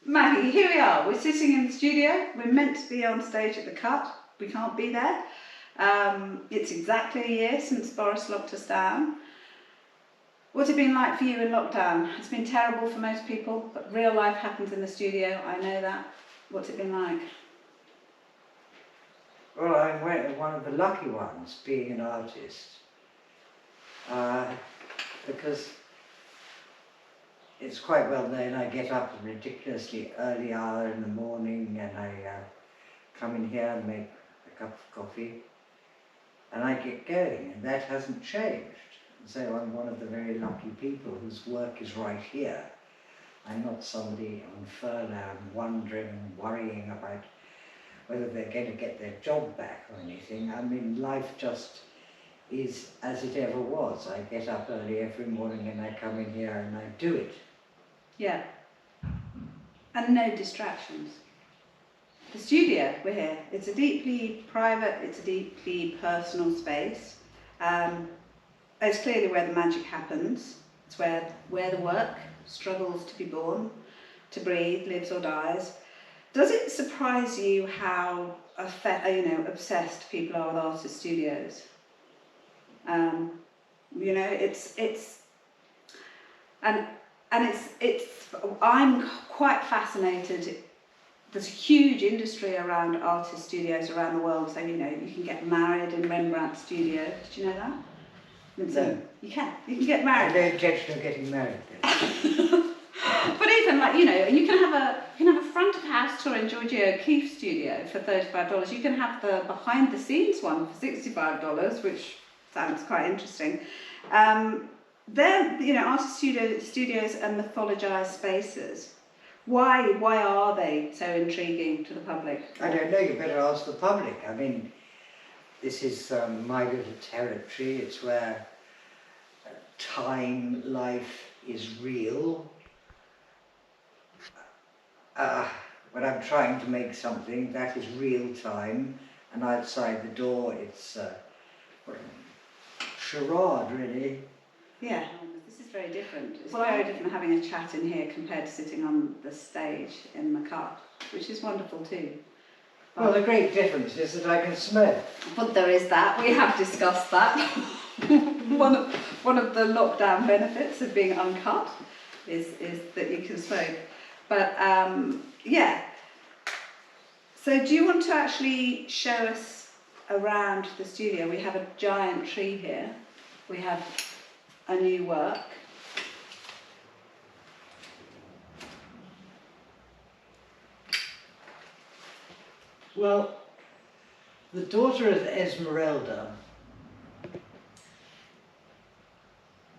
Maggie, here we are. We're sitting in the studio. We're meant to be on stage at the Cut. We can't be there. It's exactly a year since Boris locked us down. What's it been like for you in lockdown? It's been terrible for most people, but real life happens in the studio. I know that. What's it been like? Well, I'm one of the lucky ones, being an artist, because it's quite well known I get up at a ridiculously early hour in the morning and I come in here and make a cup of coffee and I get going, and that hasn't changed. So I'm one of the very lucky people whose work is right here. I'm not somebody on furlough and wondering and worrying about whether they're going to get their job back or anything. I mean, life just is as it ever was. I get up early every morning and I come in here and I do it. Yeah. And no distractions. The studio, we're here. It's a deeply private, it's a deeply personal space. It's clearly where the magic happens. It's where the work struggles to be born, to breathe, lives or dies. Does it surprise you how obsessed people are with artist studios? I'm quite fascinated. There's a huge industry around artist studios around the world. So you can get married in Rembrandt studio. Did you know that? No. You can get married. I have no intention of getting married then. But even you can have a front of house tour in Georgia O'Keeffe studio for $35. You can have the behind the scenes one for $65, which sounds quite interesting. They're artist studios and mythologized spaces. Why are they so intriguing to the public? I don't know, you better ask the public. I mean, this is my little territory. It's where time, life is real. When I'm trying to make something, that is real time, and outside the door it's charade, really. Yeah, this is very different. It's very different having a chat in here compared to sitting on the stage in the car, which is wonderful too. Well, the great difference is that I can smoke. But there is that. We have discussed that. one of the lockdown benefits of being uncut is that you can smoke. But yeah. So do you want to actually show us around the studio? We have a giant tree here. We have a new work. Well, the daughter of Esmeralda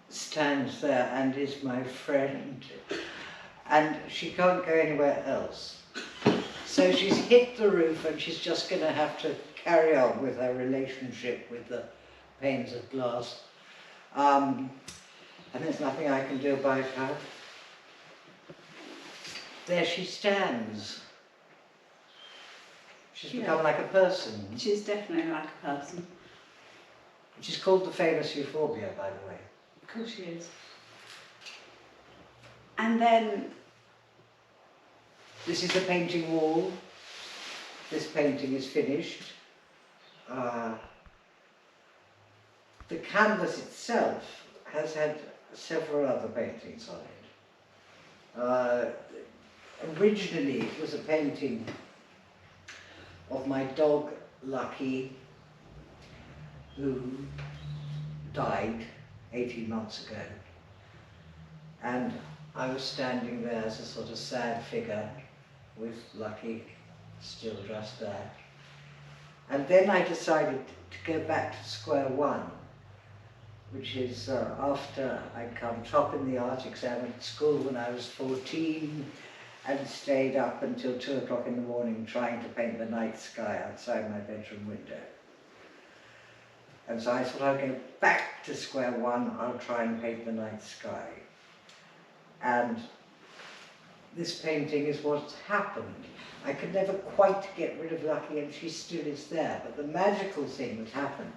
stands there and is my friend, and she can't go anywhere else. So she's hit the roof and she's just going to have to carry on with her relationship with the panes of glass. And there's nothing I can do about her. There she stands. She's become like a person. She's definitely like a person. She's called the famous Euphorbia, by the way. Of course she is. And then... This is the painting wall. This painting is finished. The canvas itself has had several other paintings on it. Originally it was a painting of my dog Lucky, who died 18 months ago, and I was standing there as a sort of sad figure with Lucky still just there. And then I decided to go back to square one, which is after I'd come top in the art exam at school when I was 14, and stayed up until 2 o'clock in the morning trying to paint the night sky outside my bedroom window. And so I thought I'd go back to square one, I'll try and paint the night sky. And this painting is what's happened. I could never quite get rid of Lucky, and she still is there, but the magical thing that happened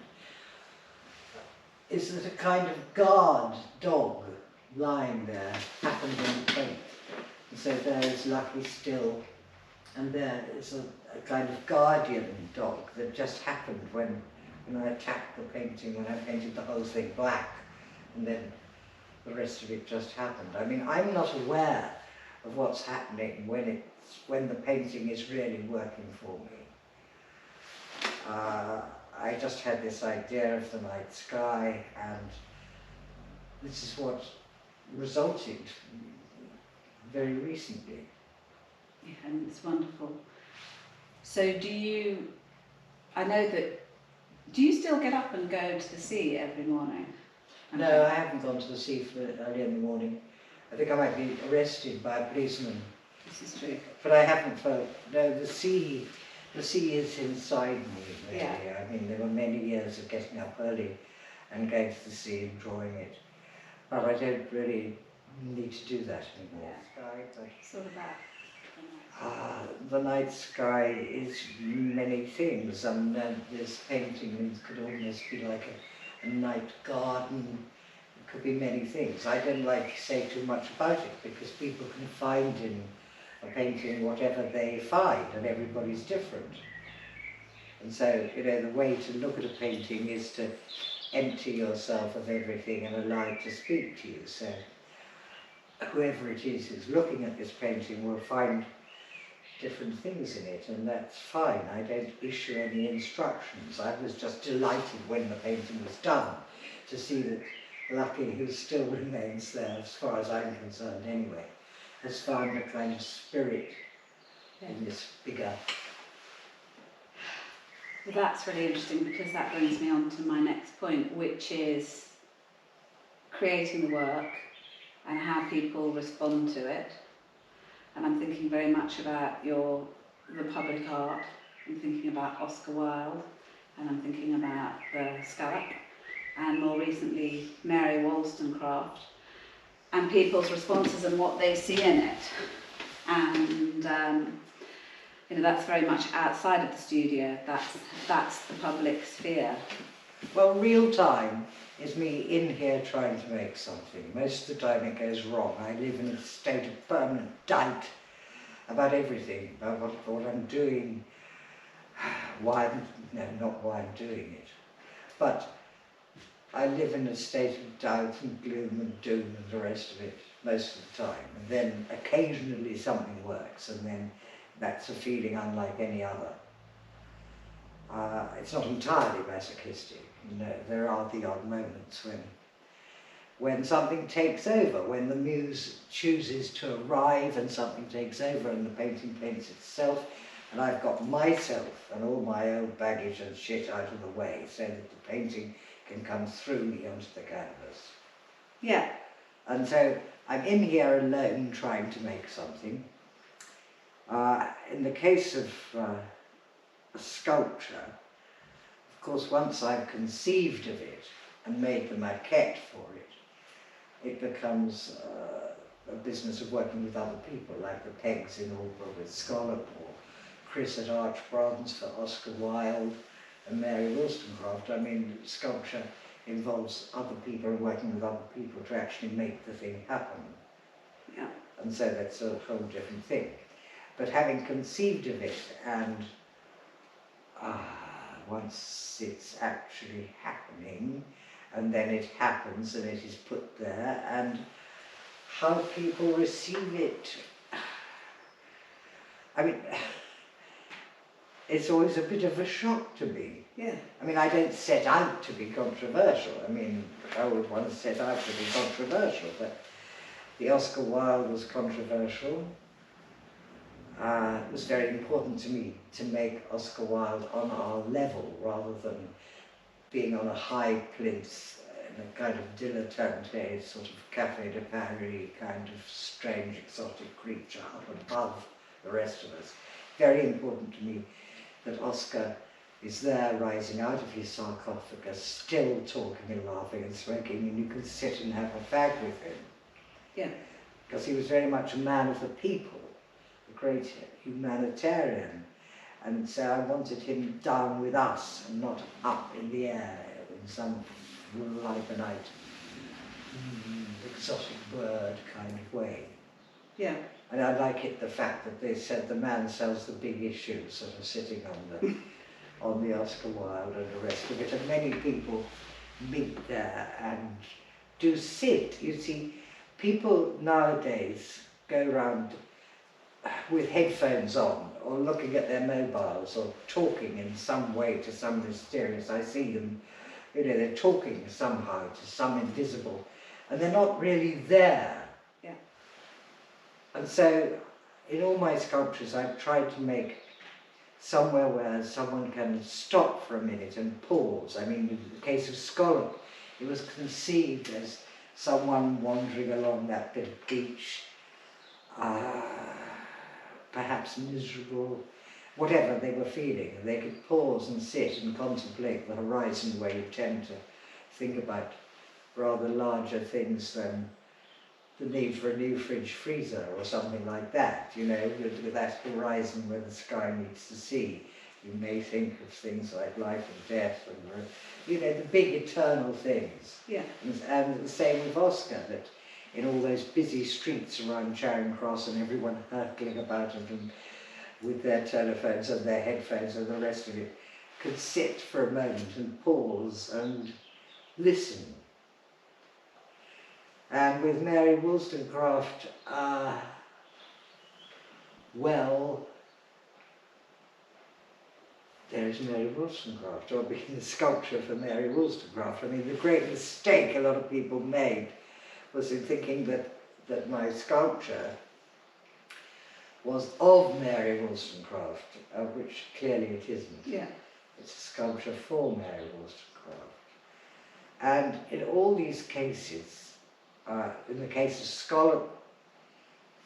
is that a kind of guard dog lying there happened on the paint. So there is Lucky still, and there is a kind of guardian dog that just happened when I attacked the painting, when I painted the whole thing black, and then the rest of it just happened. I mean, I'm not aware of what's happening when the painting is really working for me. I just had this idea of the night sky, and this is what resulted very recently. Yeah, and it's wonderful. So do you still get up and go to the sea every morning? No, I haven't gone to the sea for early in the morning. I think I might be arrested by a policeman. This is true. But I haven't felt, no, the sea is inside me, really. Yeah. I mean, there were many years of getting up early and going to the sea, enjoying it. But I don't really need to do that anymore. Yeah. It's all about the night sky is many things, and this painting could almost be like a night garden. It could be many things. I don't like to say too much about it because people can find in a painting whatever they find, and everybody's different. And so, the way to look at a painting is to empty yourself of everything and allow it to speak to you. So whoever it is who's looking at this painting will find different things in it, and that's fine. I don't issue any instructions. I was just delighted when the painting was done to see that Lucky, who still remains there as far as I'm concerned anyway, has found a kind of spirit in this bigger. Well, that's really interesting because that brings me on to my next point, which is creating the work and how people respond to it. And I'm thinking very much about the public art. I'm thinking about Oscar Wilde, and I'm thinking about the Scallop, and more recently Mary Wollstonecraft, and people's responses and what they see in it. And that's very much outside of the studio. That's the public sphere. Well, real time is me in here trying to make something. Most of the time it goes wrong. I live in a state of permanent doubt about everything, about what I'm doing, not why I'm doing it. But I live in a state of doubt and gloom and doom and the rest of it most of the time. And then occasionally something works, and then that's a feeling unlike any other. It's not entirely masochistic. There are the odd moments when something takes over, when the muse chooses to arrive and something takes over and the painting paints itself, and I've got myself and all my old baggage and shit out of the way so that the painting can come through me onto the canvas. Yeah. And so I'm in here alone trying to make something. In the case of a sculpture, of course, once I've conceived of it and made the maquette for it, it becomes a business of working with other people, like the pegs in Aldborough with Scallop, or Chris at Arch Bronze for Oscar Wilde, and Mary Wollstonecraft. I mean, sculpture involves other people working with other people to actually make the thing happen. Yeah. And so that's a whole different thing. But having conceived of it, and once it's actually happening, and then it happens and it is put there, and how people receive it, I mean, it's always a bit of a shock to me. Yeah. I mean, I don't set out to be controversial. I mean, I would want to set out to be controversial, but the Oscar Wilde was controversial. It was very important to me to make Oscar Wilde on our level rather than being on a high plinth in a kind of dilettante, sort of Café de Paris kind of strange exotic creature up above the rest of us. Very important to me that Oscar is there rising out of his sarcophagus, still talking and laughing and smoking, and you can sit and have a fag with him. Yeah. Because he was very much a man of the people, a great humanitarian, and so I wanted him down with us and not up in the air in some Libanite exotic bird kind of way. Yeah. And I like it, the fact that they said the man sells the big issues, sort of sitting on the Oscar Wilde and the rest of it. And many people meet there and do sit. You see, people nowadays go around with headphones on or looking at their mobiles or talking in some way to some mysterious. I see them, they're talking somehow to some invisible, and they're not really there. Yeah. And so in all my sculptures I've tried to make somewhere where someone can stop for a minute and pause. I mean, in the case of Scallop, it was conceived as someone wandering along that bit of beach, perhaps miserable, whatever they were feeling. They could pause and sit and contemplate the horizon, where you tend to think about rather larger things than the need for a new fridge freezer or something like that, with that horizon where the sky meets the sea. You may think of things like life and death and, the big eternal things. Yeah. And the same with Oscar, that in all those busy streets around Charing Cross and everyone hurtling about it and with their telephones and their headphones and the rest of it, could sit for a moment and pause and listen. And with Mary Wollstonecraft, there is Mary Wollstonecraft, or being the sculpture for Mary Wollstonecraft. I mean, the great mistake a lot of people made was in thinking that my sculpture was of Mary Wollstonecraft, which clearly it isn't. Yeah. It's a sculpture for Mary Wollstonecraft. And in all these cases, in the case of Scallop,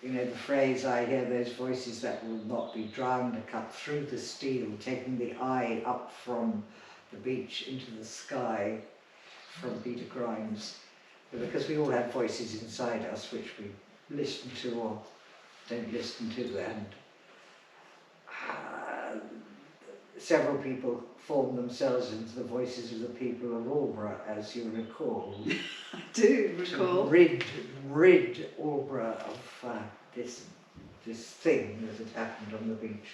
the phrase, I hear those voices that will not be drowned, are cut through the steel, taking the eye up from the beach into the sky, from Peter Grimes. Because we all have voices inside us which we listen to or don't listen to, and several people form themselves into the voices of the people of Aldborough, as you recall. I do recall. To rid Aldborough of this thing that had happened on the beach.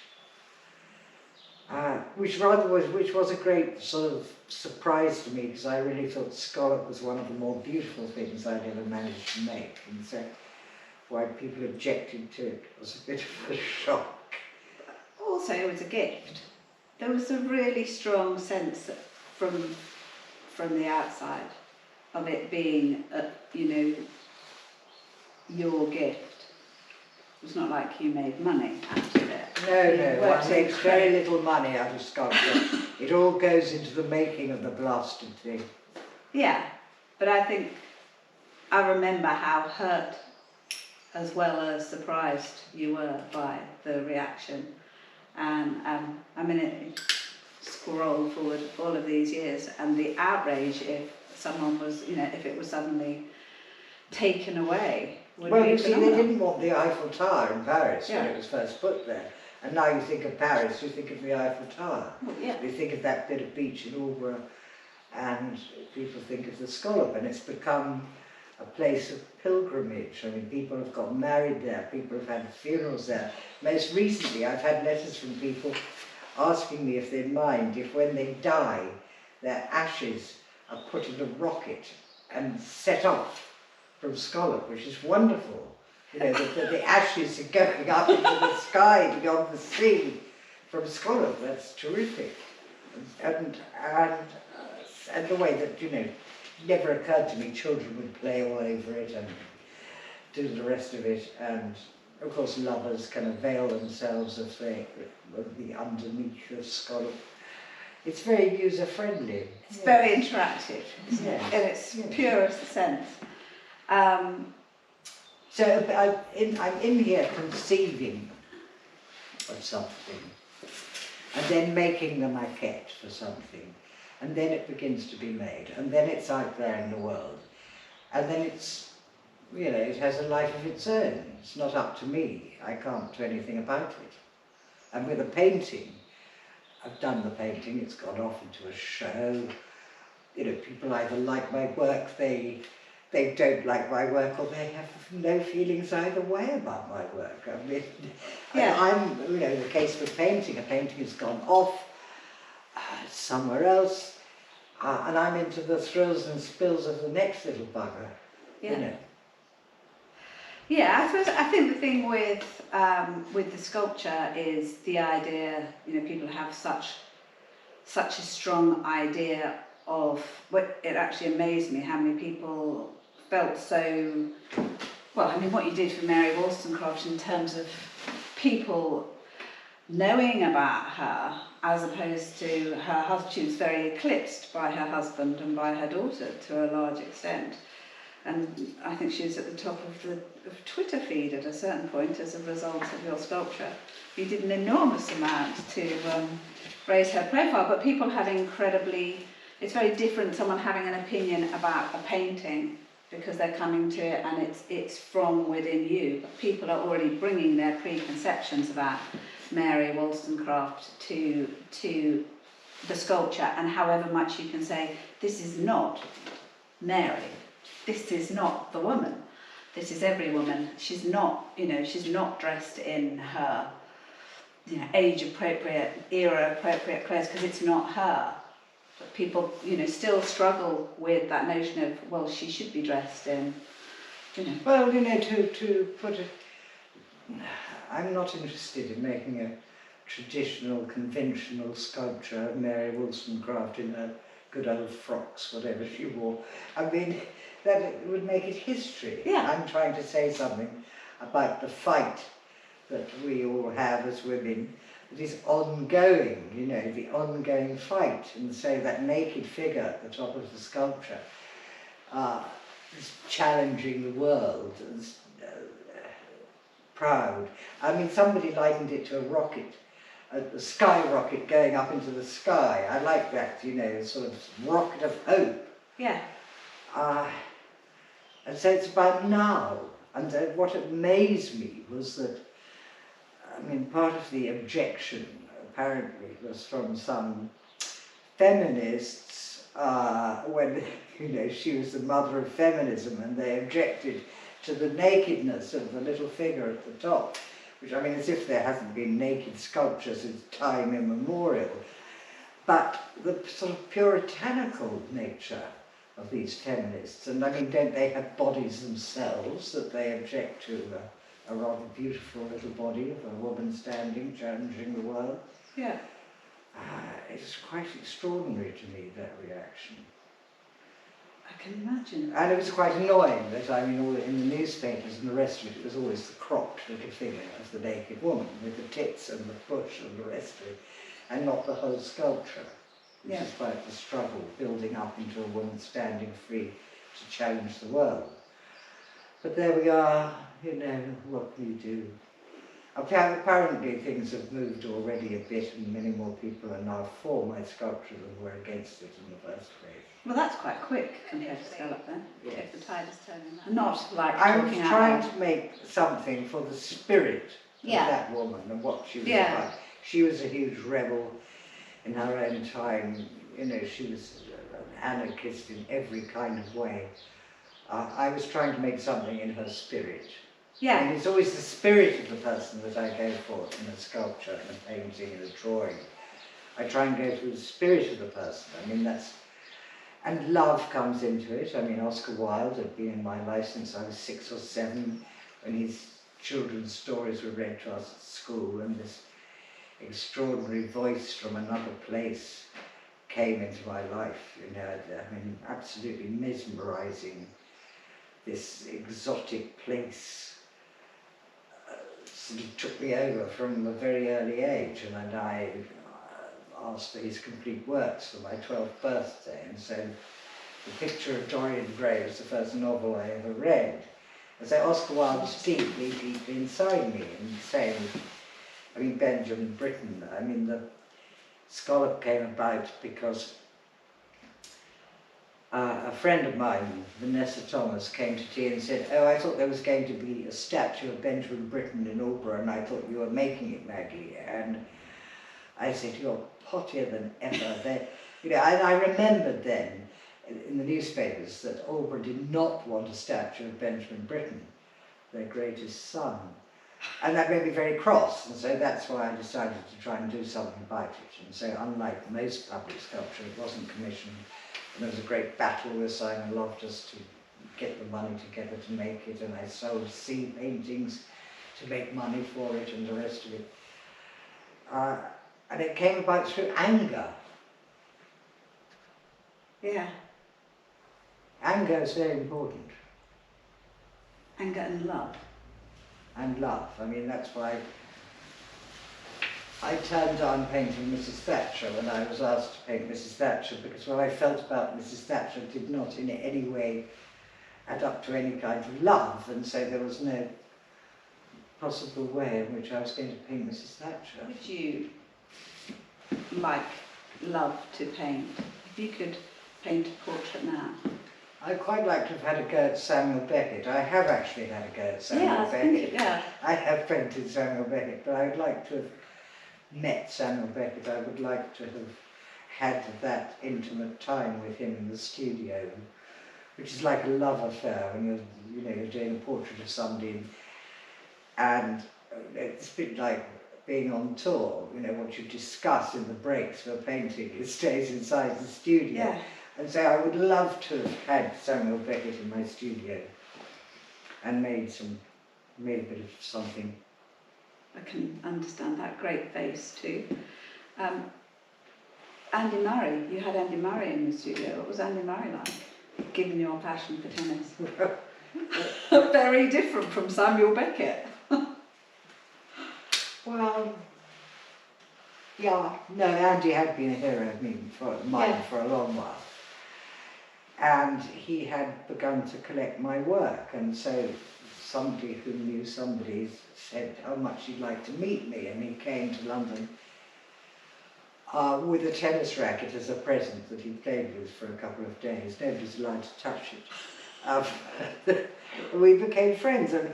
Which was a great sort of surprise to me, because I really thought Scallop was one of the more beautiful things I'd ever managed to make, and so why people objected to it was a bit of a shock. Also, it was a gift. There was a really strong sense from the outside of it being, your gift. It was not like you made money out of it. No, one makes very little money out of sculpture. It all goes into the making of the blasted thing. Yeah, but I remember how hurt as well as surprised you were by the reaction. And scroll forward all of these years, and the outrage if someone was, if it was suddenly taken away. Well, you see, they didn't want the Eiffel Tower in Paris when it was first put there. And now you think of Paris, you think of the Eiffel Tower. Well, yeah. You think of that bit of beach in Aldborough, and people think of the Scallop, and it's become a place of pilgrimage. I mean, people have got married there, people have had funerals there. Most recently, I've had letters from people asking me if they'd mind if when they die, their ashes are put in a rocket and set off from Scallop, which is wonderful. The ashes are going up into the sky beyond the sea from Scallop. That's terrific. And the way that, it never occurred to me children would play all over it and do the rest of it. And of course, lovers can avail themselves of the underneath of Scallop. It's very user-friendly. It's very interactive, isn't it? In its purest sense. So I'm in here conceiving of something, and then making the maquette for something, and then it begins to be made, and then it's out there in the world, and then it's, it has a life of its own. It's not up to me. I can't do anything about it. And with a painting, I've done the painting, it's gone off into a show. People either like my work, they they don't like my work or they have no feelings either way about my work. I mean, Yeah. I'm, you know, the case for painting, a painting has gone off somewhere else, and I'm into the thrills and spills of the next little bugger, Yeah. you know. Yeah, I think the thing with the sculpture is the idea, you know, people have such a strong idea of, what it actually amazed me how many people felt so, well, I mean, what you did for Mary Wollstonecraft in terms of people knowing about her as opposed to her husband. She was very eclipsed by her husband and by her daughter to a large extent. And I think she was at the top of the Twitter feed at a certain point as a result of your sculpture. You did an enormous amount to raise her profile, but people have it's very different, someone having an opinion about a painting because they're coming to it and it's from within you. But people are already bringing their preconceptions about Mary Wollstonecraft to the sculpture, and however much you can say, this is not Mary. This is not the woman. This is every woman. She's not, you know, she's not dressed in her, you know, age-appropriate, era-appropriate clothes because it's not her. But people, you know, still struggle with that notion of, well, she should be dressed in, you know. Well, you know, to put it, I'm not interested in making a traditional, conventional sculpture of Mary Wollstonecraft in her good old frocks, whatever she wore. I mean, that it would make it history. Yeah. I'm trying to say something about the fight that we all have as women, that is ongoing, you know, the ongoing fight. And so that naked figure at the top of the sculpture is challenging the world, and proud. I mean, somebody likened it to a rocket, a sky rocket going up into the sky. I like that, you know, sort of rocket of hope. Yeah. And so it's about now. And what amazed me was that, I mean, part of the objection apparently was from some feminists when, you know, she was the mother of feminism, and they objected to the nakedness of the little figure at the top, which, I mean, as if there hasn't been naked sculpture since time immemorial. But the sort of puritanical nature of these feminists, and I mean, don't they have bodies themselves that they object to? A rather beautiful little body of a woman standing, challenging the world. Yeah. It's quite extraordinary to me, that reaction. I can imagine. And it was quite annoying that, I mean, all in the newspapers and the rest of it, it was always the cropped little figure of the naked woman with the tits and the bush and the rest of it, and not the whole sculpture. Which is quite the struggle, building up into a woman standing free to challenge the world. But there we are, you know, what can you do? Apparently things have moved already a bit, and many more people are now for my sculpture than were against it in the first place. Well, that's quite quick compared to Scallop then, Yes. if the tide is turning that. Not like I was talking out trying loud. to make something for the spirit of Yeah. that woman and what she was Yeah. about. She was a huge rebel in her own time, you know, she was an anarchist in every kind of way. I was trying to make something in her spirit. Yeah. And it's always the spirit of the person that I go for in a sculpture, in a painting, in a drawing. I try and go for the spirit of the person. I mean, and love comes into it. I mean, Oscar Wilde had been in my life since I was 6 or 7, when his children's stories were read to us at school, and this extraordinary voice from another place came into my life, you know. I mean, absolutely mesmerizing, this exotic place sort of took me over from a very early age, and I asked for his complete works for my 12th birthday, and so The Picture of Dorian Gray was the first novel I ever read. And so Oscar Wilde was deeply, deeply inside me, and same, I mean, Benjamin Britten. I mean, the Scallop came about because a friend of mine, Vanessa Thomas, came to tea and said, "Oh, I thought there was going to be a statue of Benjamin Britten in Aldborough, and I thought you were making it, Maggie." And I said, "You're pottier than ever." You know, and I remembered then in the newspapers that Albury did not want a statue of Benjamin Britten, their greatest son. And that made me very cross, and so that's why I decided to try and do something about it. And so unlike most public sculpture, it wasn't commissioned. And there was a great battle with Simon Loftus to get the money together to make it, and I sold sea paintings to make money for it and the rest of it. And it came about through anger. Yeah. Anger is very important. Anger and love. And love. I mean, that's why I turned down painting Mrs. Thatcher when I was asked to paint Mrs. Thatcher, because what I felt about Mrs. Thatcher did not in any way add up to any kind of love, and so there was no possible way in which I was going to paint Mrs. Thatcher. Would you love to paint? If you could paint a portrait now? I'd quite like to have had a go at Samuel Beckett. I have actually had a go at Samuel Beckett. Yeah. I have painted Samuel Beckett, but I would like to have met Samuel Beckett. I would like to have had that intimate time with him in the studio, which is like a love affair when you're doing a portrait of somebody, and it's a bit like being on tour. What you discuss in the breaks for painting, it stays inside the studio. Yeah. And so I would love to have had Samuel Beckett in my studio and made a bit of something. I can understand that. Great face too. Andy Murray, you had Andy Murray in the studio. What was Andy Murray like, given your passion for tennis? Very different from Samuel Beckett. Well, yeah, no, Andy had been a hero of mine for a long while. And he had begun to collect my work, and so somebody who knew somebody said how much he'd like to meet me, and he came to London with a tennis racket as a present that he played with for a couple of days. Nobody's allowed to touch it. We became friends, and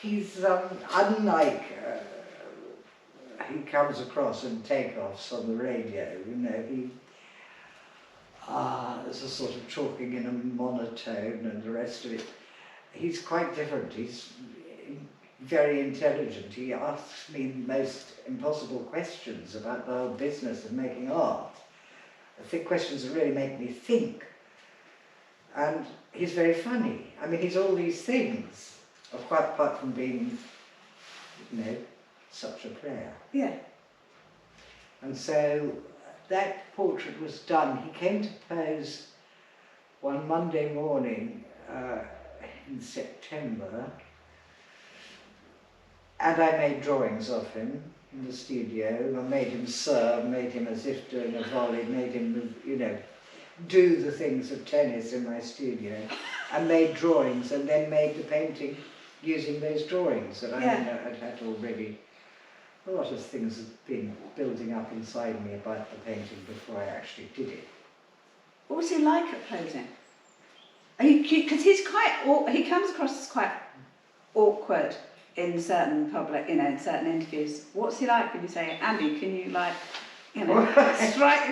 he's unlike he comes across in takeoffs on the radio. There's a sort of talking in a monotone and the rest of it. He's quite different. He's very intelligent. He asks me the most impossible questions about the whole business of making art. I think questions that really make me think. And he's very funny. I mean, he's all these things, quite apart from being, such a player. Yeah. And so that portrait was done. He came to pose one Monday morning in September, and I made drawings of him in the studio. I made him serve, made him as if doing a volley, made him, do the things of tennis in my studio, and made drawings, and then made the painting using those drawings that I had already. A lot of things had been building up inside me about the painting before I actually did it. What was he like at posing? Because he comes across as quite awkward in certain public, in certain interviews. What's he like when you say, Andy, can you strike?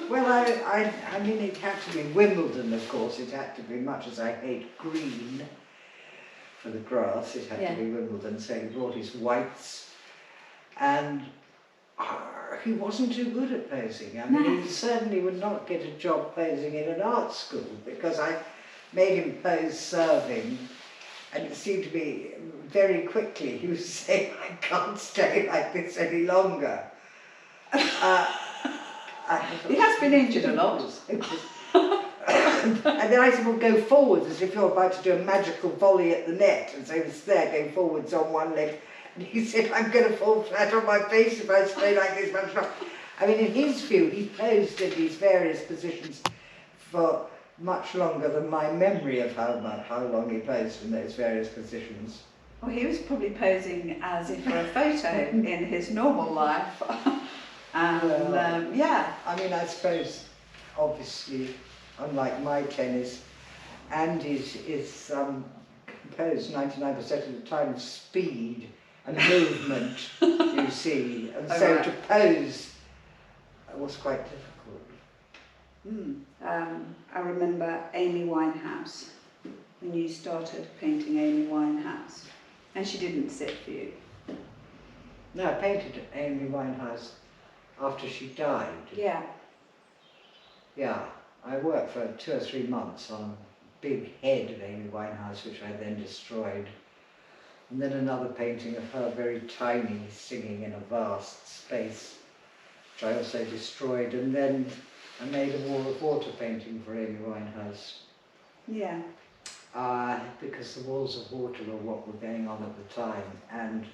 Well, I mean, it had to be Wimbledon, of course. It had to be, much as I hate green for the grass, it had to be Wimbledon. So he brought his whites. And he wasn't too good at posing. I mean, he certainly would not get a job posing in an art school, because I made him pose serving, and it seemed to be very quickly he was saying, I can't stay like this any longer. He has been injured a lot. And then I said, well, go forwards as if you're about to do a magical volley at the net. And so he was there going forwards on one leg. And he said, I'm going to fall flat on my face if I stay like this much longer. I mean, in his view, he posed in these various positions for much longer than my memory of how long he posed in those various positions. Well, he was probably posing as if for a photo in his normal life. And, yeah. I mean, I suppose, obviously, unlike my tennis, Andy's is composed 99% of the time of speed and movement, you see, and so to pose was quite difficult. I remember Amy Winehouse, when you started painting Amy Winehouse, and she didn't sit for you. No, I painted Amy Winehouse after she died. Yeah. Yeah, I worked for 2 or 3 months on a big head of Amy Winehouse, which I then destroyed. And then another painting of her, very tiny, singing in a vast space, which I also destroyed. And then I made a wall of water painting for Amy Winehouse. Yeah. Because the walls of water were what were going on at the time, and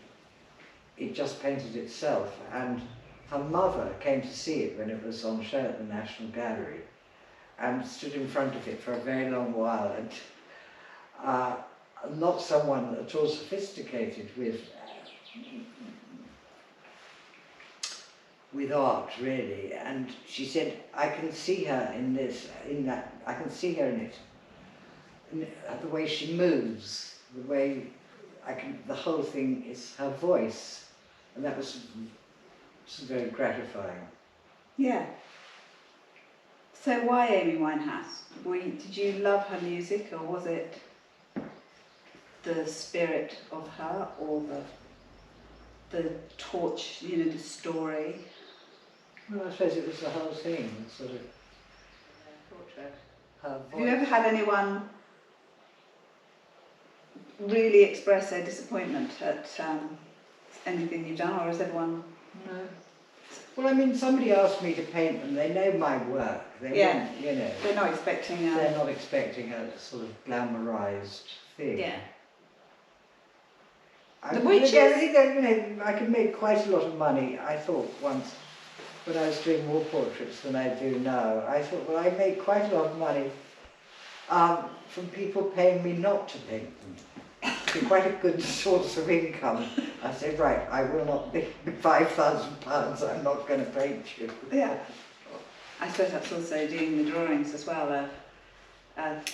it just painted itself. And her mother came to see it when it was on show at the National Gallery, and stood in front of it for a very long while. And not someone at all sophisticated with art, really. And she said, I can see her in this, in that, I can see her in it. The way she moves, the way the whole thing is her voice. And that was very gratifying. Yeah. So why Amy Winehouse? Did you love her music, or was it the spirit of her, or the torch, the story? Well, I suppose it was the whole thing, sort of. Portrait. Her voice. Have you ever had anyone really express their disappointment at anything you've done, or has everyone? No. Well, I mean, somebody asked me to paint them. They know my work. They Yeah. want, They're not expecting. They're not expecting a sort of glamorized thing. Yeah. I could make quite a lot of money. I thought once, when I was doing more portraits than I do now, I thought, well, I make quite a lot of money from people paying me not to paint them. It's quite a good source of income. I said, right, I will not be £5,000, I'm not going to paint you. Yeah. I suppose that's also doing the drawings as well of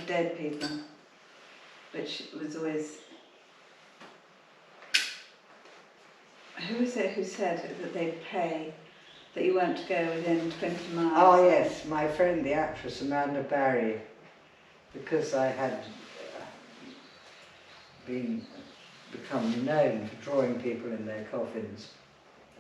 dead people, which was always. Who was it who said that they'd pay, that you weren't to go within 20 miles? Oh yes, my friend, the actress Amanda Barry, because I had become known for drawing people in their coffins,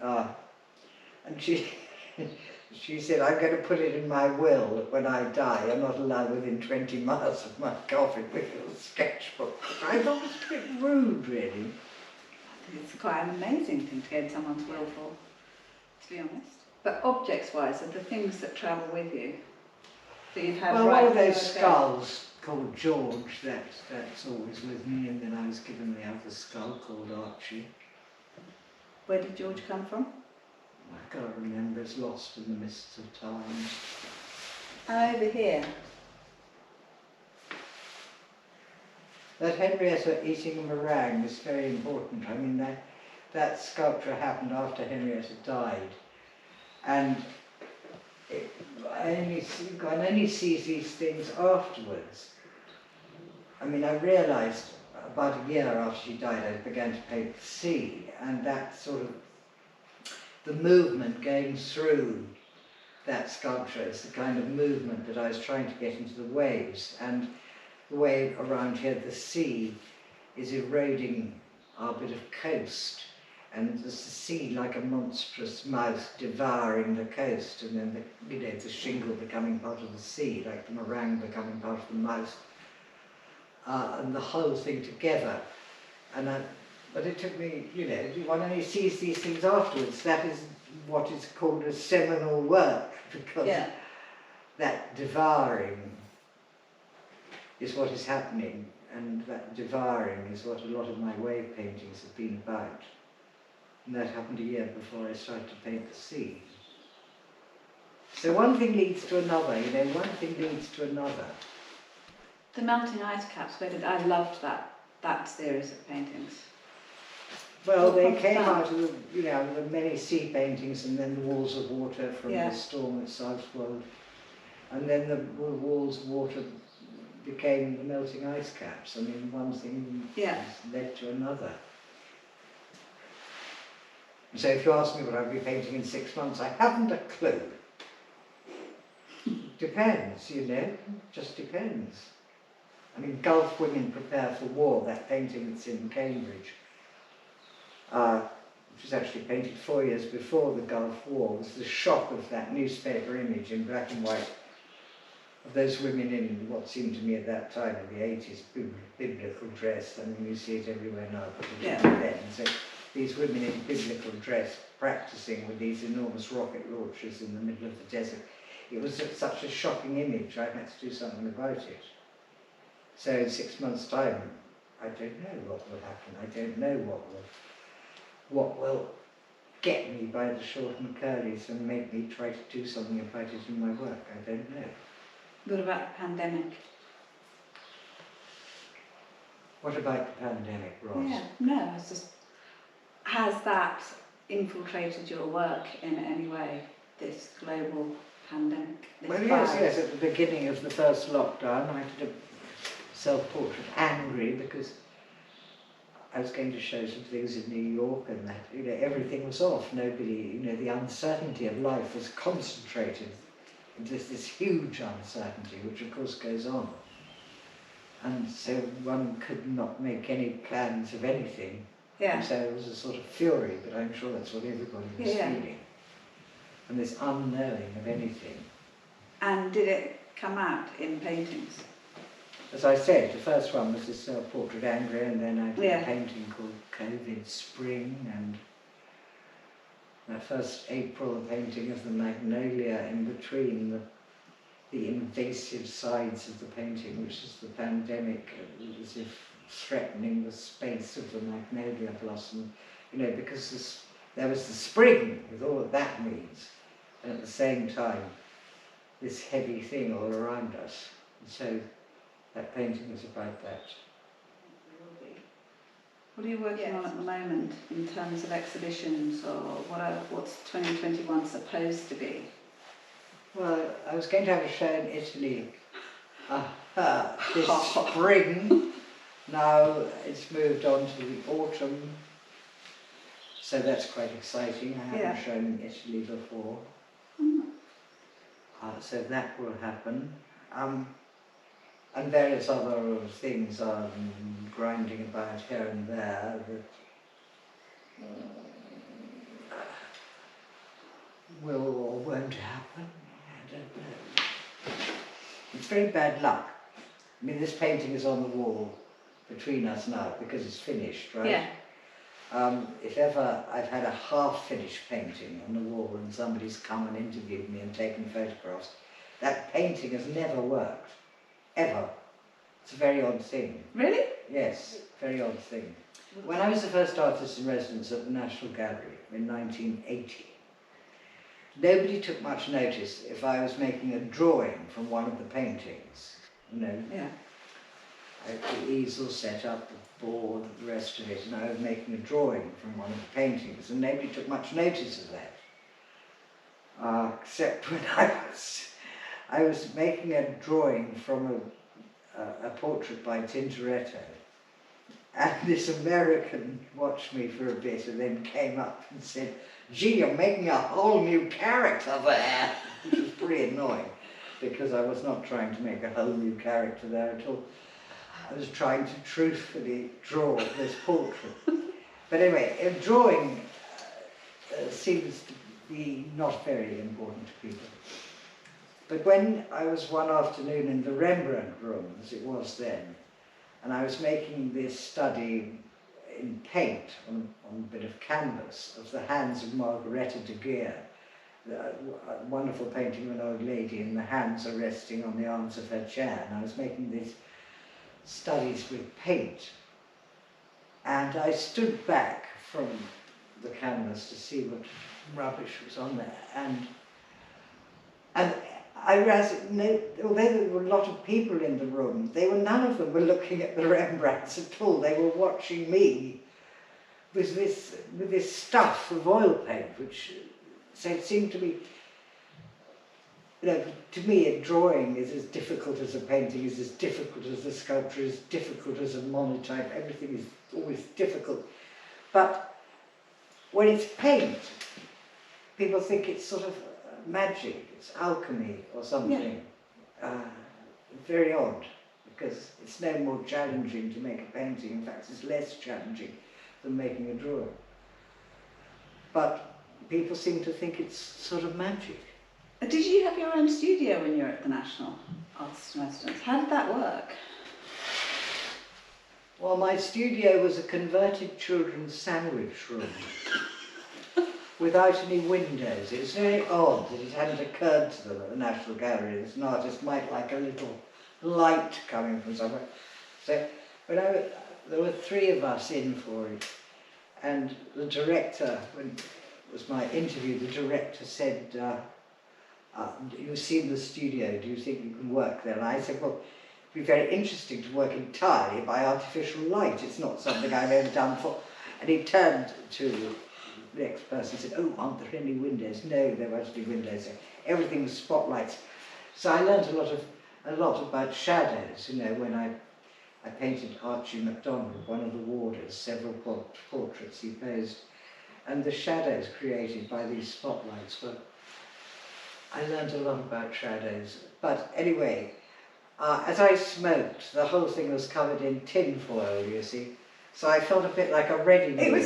and she said, I'm going to put it in my will that when I die, I'm not allowed within 20 miles of my coffin with a sketchbook. I thought it was a bit rude, really. I think it's quite an amazing thing to go in someone's will for, to be honest. But objects-wise, are the things that travel with you that you've had? Well, right one of those there? skulls called George, that's always with me, and then I was given the other skull called Archie. Where did George come from? I can't remember, it's lost in the mists of time. And over here? That Henrietta eating a meringue is very important. I mean, that sculpture happened after Henrietta died, and one only sees these things afterwards. I mean, I realised about a year after she died, I began to paint the sea, and that sort of, the movement going through that sculpture is the kind of movement that I was trying to get into the waves. And the way around here, the sea is eroding our bit of coast, and there's the sea like a monstrous mouth devouring the coast, and then the shingle becoming part of the sea, like the meringue becoming part of the mouth, and the whole thing together. But it took me, one only sees these things afterwards. That is what is called a seminal work, because that devouring is what is happening, and that devouring is what a lot of my wave paintings have been about. And that happened a year before I started to paint the sea. So one thing leads to another, one thing leads to another. The melting ice caps, I loved that series of paintings. Well, they came out of the many sea paintings, and then the walls of water from the storm at Southwold, and then the walls of water became the melting ice caps. I mean, one thing led to another. So if you ask me what I'll be painting in 6 months, I haven't a clue. Depends, you know, just depends. I mean, Gulf Women Prepare for War, that painting that's in Cambridge, which was actually painted 4 years before the Gulf War, was the shock of that newspaper image in black and white of those women in what seemed to me at that time in the 80s, biblical dress. I mean, you see it everywhere now, but it didn't then. So these women in biblical dress practicing with these enormous rocket launchers in the middle of the desert. It was such a shocking image, I had to do something about it. So in 6 months' time, I don't know what will happen. I don't know what will get me by the short and curlies and make me try to do something about it in my work. I don't know. What about the pandemic? What about the pandemic, Ros? Yeah, no, it's just, has that infiltrated your work in any way, this global pandemic? This Well, virus? yes, at the beginning of the first lockdown, I did a self-portrait angry because I was going to show some things in New York and that, you know, everything was off. Nobody, you know, the uncertainty of life was concentrated into this huge uncertainty, which of course goes on. And so one could not make any plans of anything. Yeah. So it was a sort of fury, but I'm sure that's what everybody was feeling. And this unknowing of anything. And did it come out in paintings? As I said, the first one was this self-portrait angry, and then I did Yeah. a painting called COVID Spring, and that first April painting of the magnolia in between the invasive sides of the painting, which is the pandemic, as if threatening the space of the magnolia blossom, you know, because there was the spring with all that that means, and at the same time this heavy thing all around us. And so that painting is about that. What are you working on at the moment in terms of exhibitions, or what's 2021 supposed to be? Well, I was going to have a show in Italy this spring. Now it's moved on to the autumn, so that's quite exciting. I haven't shown in Italy before, so that will happen. And various other things are grinding about here and there that will or won't happen. I don't know. It's very bad luck. I mean, this painting is on the wall between us now because it's finished, right? Yeah. If ever I've had a half-finished painting on the wall and somebody's come and interviewed me and taken photographs, that painting has never worked. Ever. It's a very odd thing. Really? Yes, very odd thing. When I was the first artist in residence at the National Gallery in 1980, nobody took much notice if I was making a drawing from one of the paintings. You know, I had the easel set up, the board, the rest of it, and I was making a drawing from one of the paintings, and nobody took much notice of that. Except when I was making a drawing from a portrait by Tintoretto, and this American watched me for a bit and then came up and said, "Gee, you're making a whole new character there," which was pretty annoying because I was not trying to make a whole new character there at all. I was trying to truthfully draw this portrait. But anyway, a drawing seems to be not very important to people. But when I was one afternoon in the Rembrandt room, as it was then, and I was making this study in paint on a bit of canvas of the hands of Margareta de Geer, a wonderful painting of an old lady, and the hands are resting on the arms of her chair, and I was making these studies with paint, and I stood back from the canvas to see what rubbish was on there, and I realized, although there were a lot of people in the room, none of them were looking at the Rembrandts at all. They were watching me with this stuff of oil paint, which so it seemed to me, you know, to me a drawing is as difficult as a painting, is as difficult as a sculpture, as difficult as a monotype. Everything is always difficult. But when it's paint, people think it's sort of magic, it's alchemy or something. Very odd, because it's no more challenging to make a painting. In fact, it's less challenging than making a drawing. But people seem to think it's sort of magic. Did you have your own studio when you were at the National Artists in Residence? How did that work? Well, my studio was a converted children's sandwich room without any windows. It was very odd that it hadn't occurred to them at the National Gallery that an artist might like a little light coming from somewhere. So there were 3 of us in for it, and the director, when it was my interview, the director said, "You've seen the studio, do you think you can work there?" And I said, "Well, it'd be very interesting to work entirely by artificial light. It's not something I've ever done before." And he turned to the next person and said, "Oh, aren't there any windows?" No, there weren't any windows. Everything was spotlights. So I learned a lot about shadows, you know, when I painted Archie MacDonald, one of the warders, several portraits he posed, and the shadows created by these spotlights were, I learned a lot about shadows. But anyway, as I smoked, the whole thing was covered in tin foil, you see, so I felt a bit like a ready meal,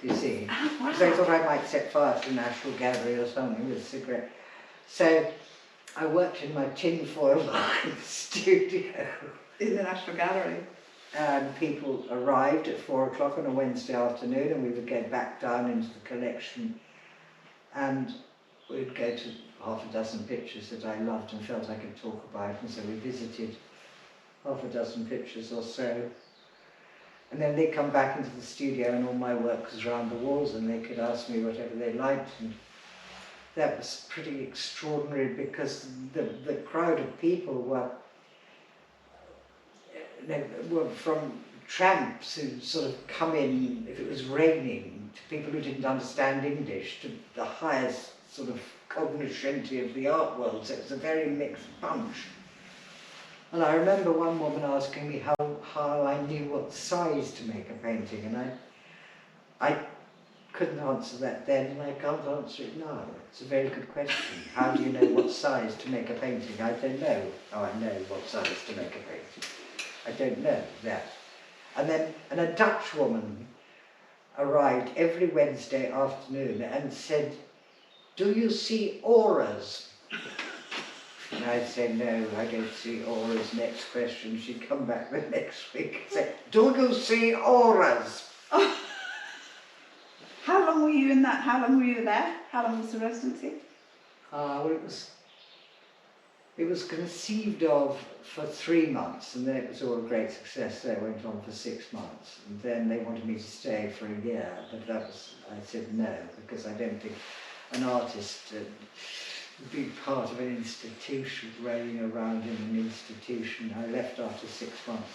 you see, because I thought I might set fire to the National Gallery or something with a cigarette. So I worked in my tin foil studio in the National Gallery. And people arrived at 4 o'clock on a Wednesday afternoon, and we would go back down into the collection, and we'd go to half a dozen pictures that I loved and felt I could talk about, and so we visited half a dozen pictures or so. And then they'd come back into the studio and all my work was around the walls, and they could ask me whatever they liked, and that was pretty extraordinary because the crowd of people were from tramps who sort of come in if it was raining, to people who didn't understand English, to the highest sort of cognoscenti of the art world. So it was a very mixed bunch. And I remember one woman asking me how I knew what size to make a painting, and I couldn't answer that then, and I can't answer it now. It's a very good question. How do you know what size to make a painting? I don't know how I know what size to make a painting. I don't know that. And a Dutch woman arrived every Wednesday afternoon and said, "Do you see auras?" And I'd say, "No, I don't see auras." Next question, she'd come back the next week and say, "Do you see auras?" Oh. How long were you in that? How long were you there? How long was the residency? Well, it was conceived of for 3 months, and then it was all a great success. So it went on for 6 months, and then they wanted me to stay for a year, but I said no, because I don't think an artist would be part of an institution, rolling around in an institution. I left after 6 months.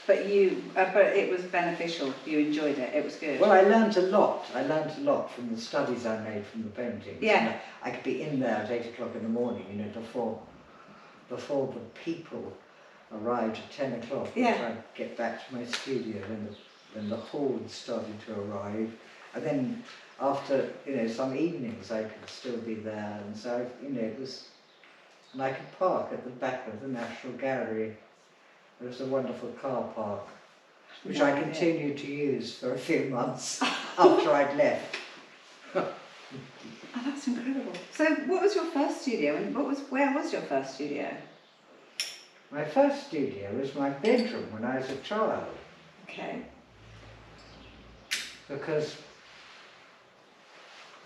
But it was beneficial. You enjoyed it. It was good. Well, I learnt a lot. I learnt a lot from the studies I made from the paintings. Yeah. And I could be in there at 8 o'clock in the morning, you know, before the people arrived at 10 o'clock. Yeah. I'd get back to my studio when the horde started to arrive, and then after, you know, some evenings I could still be there, and so, you know, it was, and I could park at the back of the National Gallery. There was a wonderful car park, which I continued to use for a few months after I'd left. Oh, that's incredible. So what was your first studio, and where was your first studio? My first studio was my bedroom when I was a child. Okay. Because,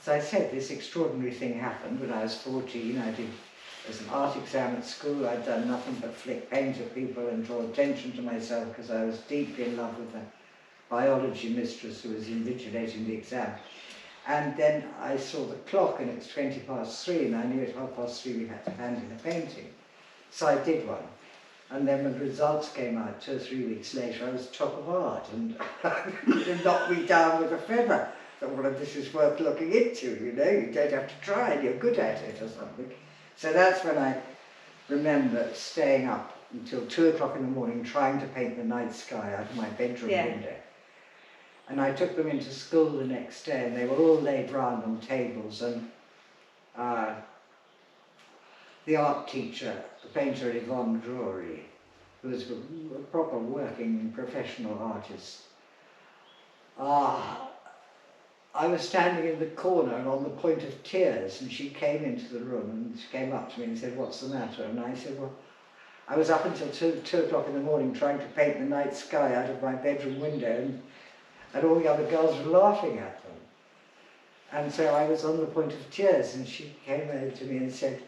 as I said, this extraordinary thing happened when I was 14. As an art exam at school, I'd done nothing but flick paint at people and draw attention to myself because I was deeply in love with the biology mistress who was invigilating the exam. And then I saw the clock and it was 3:20, and I knew at 3:30 we had to hand in a painting. So I did one. And then when the results came out 2 or 3 weeks later, I was top of art, and it knocked me down with a feather. I thought, well, this is worth looking into, you know, you don't have to try and you're good at it or something. So that's when I remember staying up until 2 o'clock in the morning trying to paint the night sky out of my bedroom window. And I took them into school the next day, and they were all laid round on tables, and the art teacher, the painter Yvonne Drury, who was a proper working professional artist, I was standing in the corner and on the point of tears, and she came into the room and she came up to me and said, "What's the matter?" And I said, "Well, I was up until 2 o'clock in the morning trying to paint the night sky out of my bedroom window, and all the other girls were laughing at them." And so I was on the point of tears, and she came over to me and said,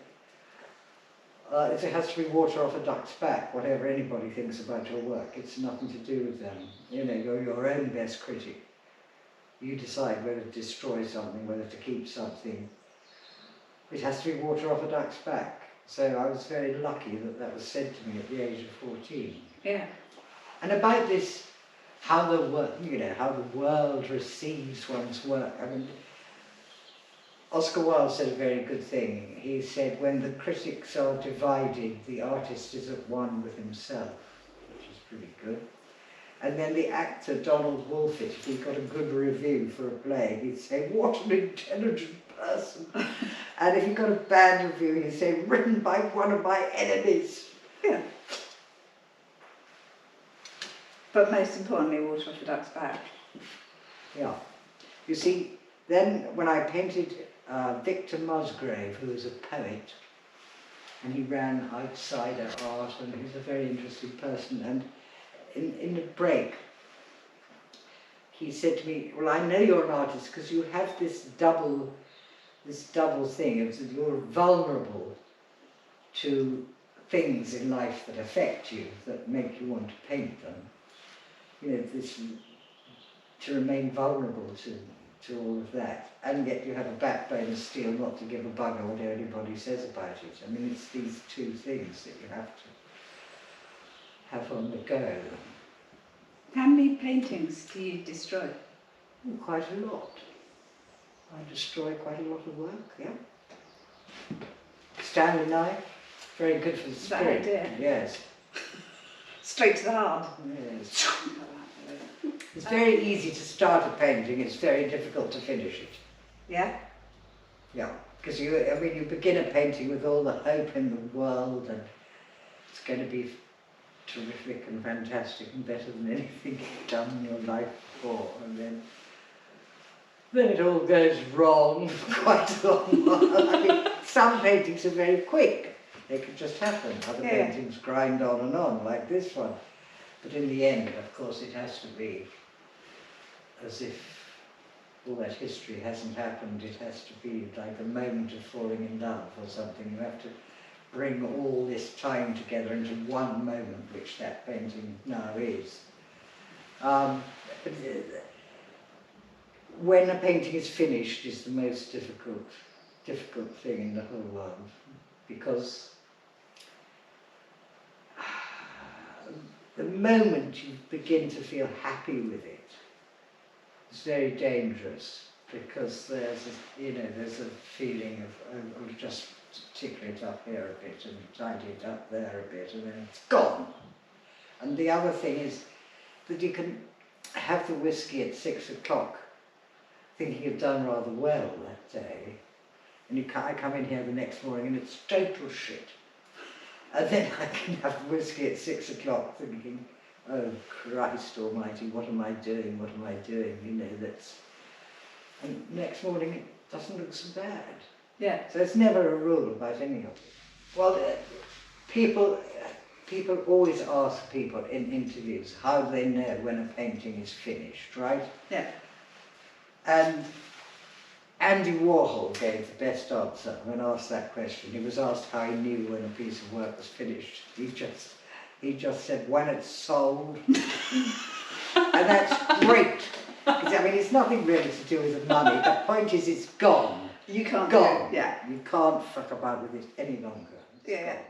"It has to be water off a duck's back, whatever anybody thinks about your work. It's nothing to do with them. You know, you're your own best critic. You decide whether to destroy something, whether to keep something. It has to be water off a duck's back." So I was very lucky that that was said to me at the age of 14. Yeah. And about this, how the world receives one's work. I mean, Oscar Wilde said a very good thing. He said, "When the critics are divided, the artist is at one with himself," which is pretty good. And then the actor Donald Wolfett, if he got a good review for a play, he'd say, "What an intelligent person." And if he got a bad review, he'd say, "Written by one of my enemies." Yeah. But most importantly, water off a duck's back. Yeah. You see, then when I painted Victor Musgrave, who was a poet, and he ran outsider art, and he was a very interesting person, and in the break, he said to me, "Well, I know you're an artist because you have this double thing of that you're vulnerable to things in life that affect you, that make you want to paint them. You know, this to remain vulnerable to all of that, and yet you have a backbone of steel not to give a bugger what anybody says about it. I mean, it's these two things that you have to have on the go." How many paintings do you destroy? Quite a lot. I destroy quite a lot of work, yeah. Stanley knife, very good for the Is that spirit. how you do it? Yes. Straight to the heart. Yes. It's very easy to start a painting, it's very difficult to finish it. Yeah? Yeah, because you begin a painting with all the hope in the world, and it's going to be terrific and fantastic and better than anything you've done in your life before, and then it all goes wrong for quite a long while. I mean, some paintings are very quick, they can just happen. Other paintings grind on, like this one. But in the end, of course, it has to be as if all that history hasn't happened. It has to be like a moment of falling in love or something. You have to bring all this time together into one moment, which that painting now is. When a painting is finished is the most difficult thing in the whole world, because the moment you begin to feel happy with it, it's very dangerous, because there's a feeling of, I'll just tickle it up here a bit and tidy it up there a bit, and then it's gone. And the other thing is that you can have the whiskey at 6 o'clock, thinking you've done rather well that day, and I come in here the next morning and it's total shit. And then I can have whiskey at 6 o'clock thinking, "Oh Christ almighty, what am I doing, what am I doing?" You know, and next morning it doesn't look so bad. Yeah. So it's never a rule about any of it. Well, people always ask people in interviews how they know when a painting is finished, right? Yeah. And Andy Warhol gave the best answer when asked that question. He was asked how he knew when a piece of work was finished. He just said, "When it's sold." And that's great. Because, I mean, it's nothing really to do with the money. The point is, it's gone. You can't Gone. Yeah. You can't fuck about with it any longer. It's Yeah. gone.